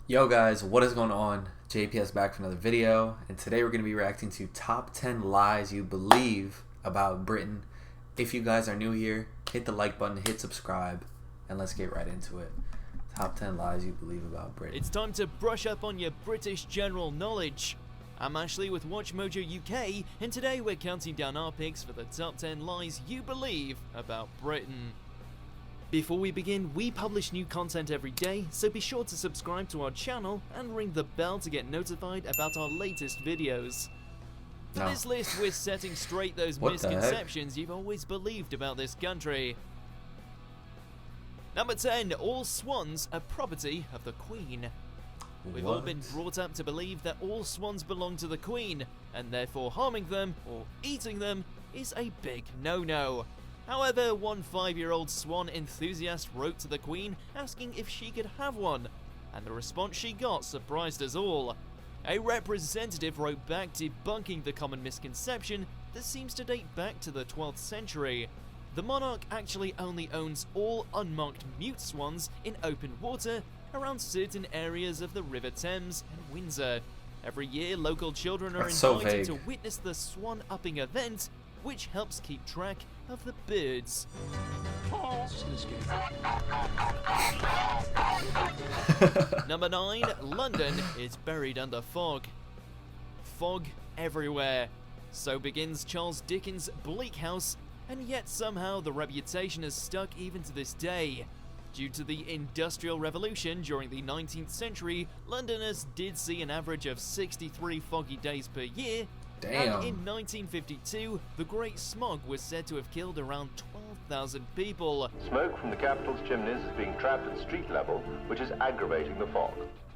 Yo guys, what is going on? JPS back for another video, and today we're going to be reacting to top 10 lies you believe about Britain. If you guys are new here, hit the like button, hit subscribe, and let's get right into it. Top 10 lies you believe about Britain. It's time to brush up on your British general knowledge. I'm Ashley with WatchMojo UK, and today we're counting down our picks for the top 10 lies you believe about Britain. Before we begin, we publish new content every day, so be sure to subscribe to our channel and ring the bell to get notified about our latest videos. For this list, we're setting straight those misconceptions you've always believed about this country. Number 10. All swans are property of the Queen. We've all been brought up to believe that all swans belong to the Queen, and therefore harming them or eating them is a big no-no. However, one 5-year-old swan enthusiast wrote to the Queen asking if she could have one, and the response she got surprised us all. A representative wrote back debunking the common misconception that seems to date back to the 12th century. The monarch actually only owns all unmarked mute swans in open water around certain areas of the River Thames and Windsor. Every year, local children are invited to witness the swan-upping event, which helps keep track of the birds. Number 9. London is buried under fog. Fog everywhere. So begins Charles Dickens' Bleak House, and yet somehow the reputation has stuck even to this day. Due to the Industrial Revolution during the 19th century, Londoners did see an average of 63 foggy days per year. Damn. And in 1952, the Great Smog was said to have killed around 12,000 people. Smoke from the capital's chimneys is being trapped at street level, which is aggravating the fog.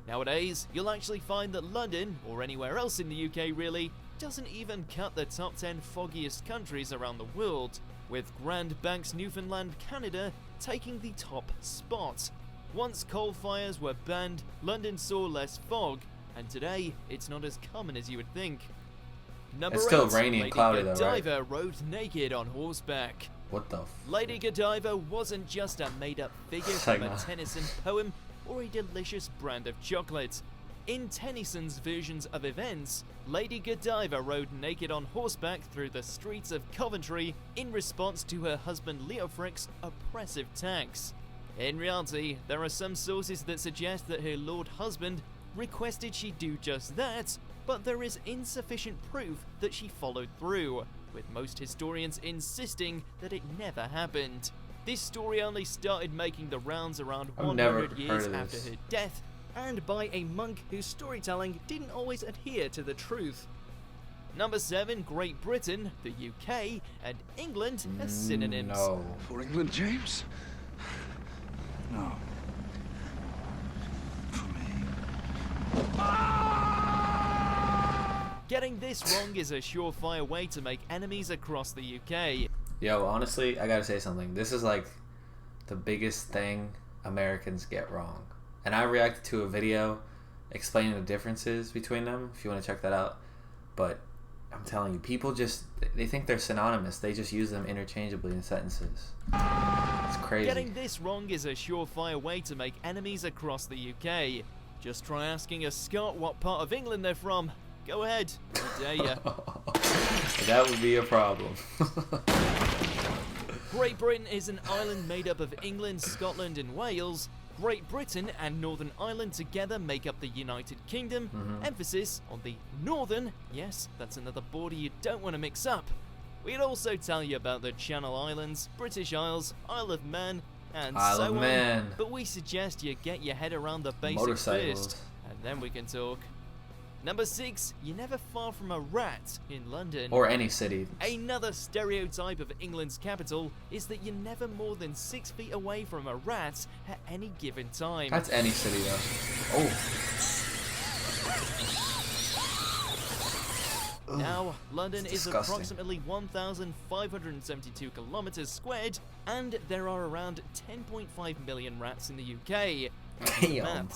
Nowadays, you'll actually find that London, or anywhere else in the UK really, doesn't even cut the top 10 foggiest countries around the world, with Grand Banks, Newfoundland, Canada taking the top spot. Once coal fires were banned, London saw less fog, and today it's not as common as you would think. Number 8. It's still rainy and cloudy though, right? Lady Godiva rode naked on horseback. What the Lady Godiva wasn't just a made-up figure from a Tennyson poem or a delicious brand of chocolate. In Tennyson's versions of events, Lady Godiva rode naked on horseback through the streets of Coventry in response to her husband Leofric's oppressive tax. In reality, there are some sources that suggest that her lord husband requested she do just that, but there is insufficient proof that she followed through, with most historians insisting that it never happened. This story only started making the rounds around 100 years after her death, and by a monk whose storytelling didn't always adhere to the truth. Number 7. Great Britain, the UK, and England as synonyms. No. For England, James? No. For me. Getting this wrong is a surefire way to make enemies across the UK. Yo, honestly, I gotta say something. This is like the biggest thing Americans get wrong. And I reacted to a video explaining the differences between them, if you want to check that out. But I'm telling you, people they think they're synonymous. They just use them interchangeably in sentences. It's crazy. Getting this wrong is a surefire way to make enemies across the UK. Just try asking a Scot what part of England they're from. Go ahead, I dare ya. That would be a problem. Great Britain is an island made up of England, Scotland, and Wales. Great Britain and Northern Ireland together make up the United Kingdom. Emphasis on the Northern. Yes, that's another border you don't want to mix up. We'd also tell you about the Channel Islands, British Isles, Isle of Man, and so on. But we suggest you get your head around the basics first, and then we can talk. Number 6. You're never far from a rat in London. Or any city. Another stereotype of England's capital is that you're never more than 6 feet away from a rat at any given time. That's any city though. Oh. Now, London is approximately 1,572 kilometers squared, and there are around 10.5 million rats in the UK. Damn.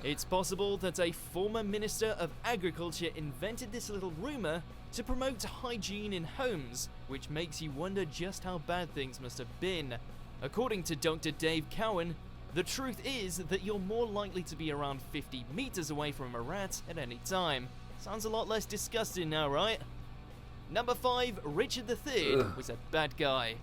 It's possible that a former Minister of Agriculture invented this little rumour to promote hygiene in homes, which makes you wonder just how bad things must have been. According to Dr. Dave Cowan, The truth is that you're more likely to be around 50 meters away from a rat at any time. Sounds a lot less disgusting now, right? Number 5, Richard III was a bad guy.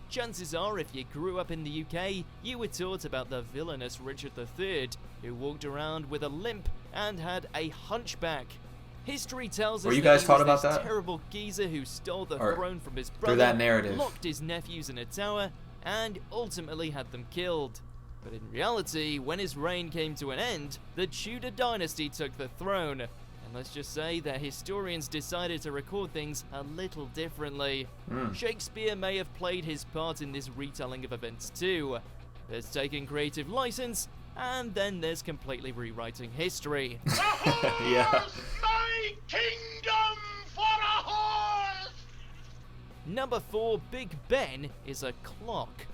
Chances are, if you grew up in the UK, you were taught about the villainous Richard III, who walked around with a limp and had a hunchback. History tells us Were you that guys he taught was about this that? terrible geezer who stole the Or throne from his through brother, that narrative? locked his nephews in a tower, and ultimately had them killed. But in reality, when his reign came to an end, the Tudor dynasty took the throne. And let's just say that historians decided to record things a little differently. Shakespeare may have played his part in this retelling of events too. There's taking creative license, and then there's completely rewriting history. Yeah. My kingdom for a horse! Number 4, Big Ben is a clock.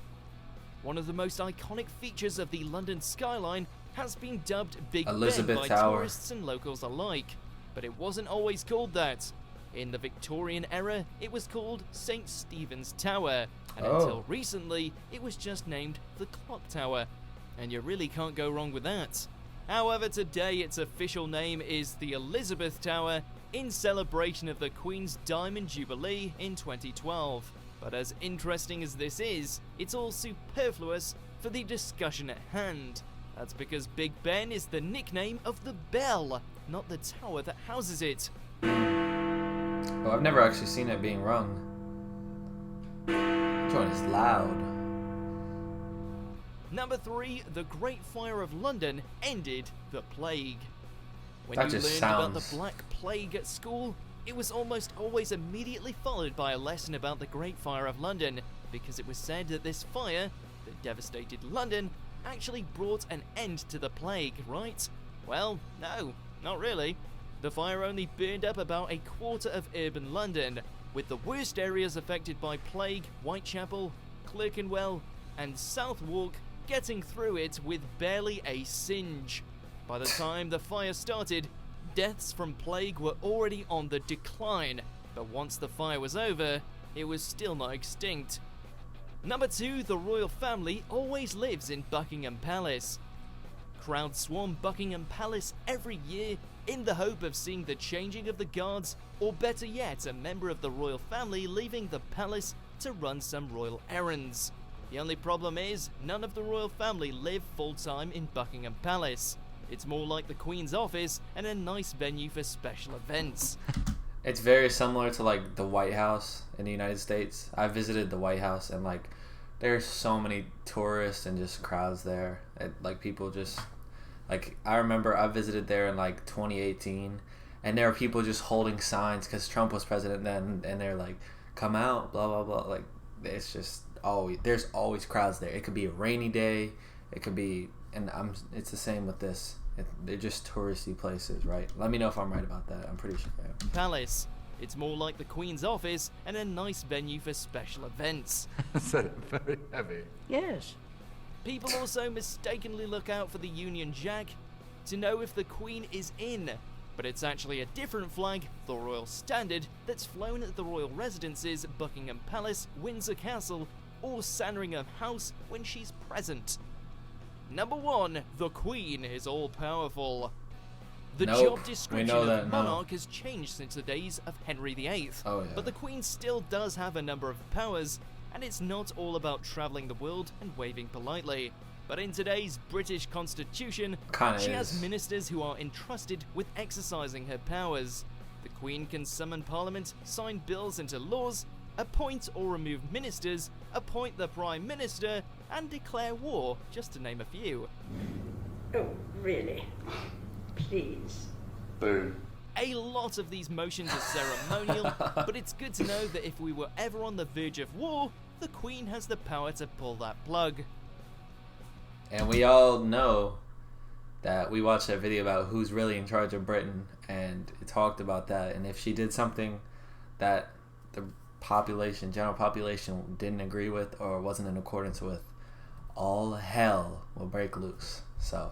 One of the most iconic features of the London skyline has been dubbed Big Elizabeth Ben by Tower. tourists and locals alike, but it wasn't always called that. In the Victorian era, it was called St. Stephen's Tower, and until recently, it was just named the Clock Tower, and you really can't go wrong with that. However, today its official name is the Elizabeth Tower, in celebration of the Queen's Diamond Jubilee in 2012. But as interesting as this is, it's all superfluous for the discussion at hand. That's because Big Ben is the nickname of the bell, not the tower that houses it. Oh, I've never actually seen it being rung. This one is loud. Number 3, the Great Fire of London ended the plague. When That you just learned about sounds- the Black Plague at school, it was almost always immediately followed by a lesson about the Great Fire of London, because it was said that this fire, that devastated London, actually brought an end to the plague, right? Well, no, not really. The fire only burned up about a quarter of urban London, with the worst areas affected by plague, Whitechapel, Clerkenwell, and Southwark getting through it with barely a singe. By the time the fire started, deaths from plague were already on the decline, but once the fire was over, it was still not extinct. Number 2, the royal family always lives in Buckingham Palace. Crowds swarm Buckingham Palace every year in the hope of seeing the changing of the guards, or better yet, a member of the royal family leaving the palace to run some royal errands. The only problem is, none of the royal family live full-time in Buckingham Palace. It's more like the Queen's office and a nice venue for special events. It's very similar to like the White House in the United States. I visited the White House and like there's so many tourists and just crowds there. Like people just like I remember I visited there in like 2018 and there were people just holding signs because Trump was president then and they're like come out blah blah blah. Like it's just always there's always crowds there. It could be a rainy day. It could be it's the same with this. They're just touristy places, right? Let me know if I'm right about that. I'm pretty sure I am. Palace. It's more like the Queen's office and a nice venue for special events. Said it very heavy. Yes. People also mistakenly look out for the Union Jack to know if the Queen is in, but it's actually a different flag, the Royal Standard, that's flown at the royal residences, Buckingham Palace, Windsor Castle, or Sandringham House when she's present. Number 1, the Queen is all-powerful. The Nope. job description We know of that, no. monarch has changed since the days of Henry VIII, Oh, yeah. but the Queen still does have a number of powers, and it's not all about travelling the world and waving politely. But in today's British Constitution, Kinda she is. has ministers who are entrusted with exercising her powers. The Queen can summon Parliament, sign bills into laws, appoint or remove ministers, appoint the Prime Minister, and declare war, just to name a few. Oh, really? Please. Boo. A lot of these motions are ceremonial, but it's good to know that if we were ever on the verge of war, the Queen has the power to pull that plug. And we all know that we watched that video about who's really in charge of Britain, and it talked about that. And if she did something that the general population didn't agree with or wasn't in accordance with, all hell will break loose. So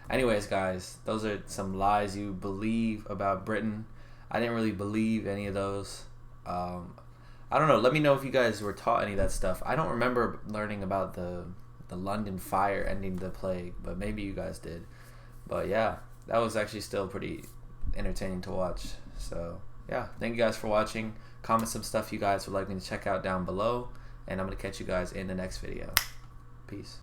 anyways, guys, those are some lies you believe about Britain. I didn't really believe any of those. I don't know. Let me know if you guys were taught any of that stuff. I don't remember learning about the the London fire ending the plague, but maybe you guys did. But yeah, that was actually still pretty entertaining to watch. So yeah, thank you guys for watching. Comment some stuff you guys would like me to check out down below, and I'm gonna catch you guys in the next video. Peace.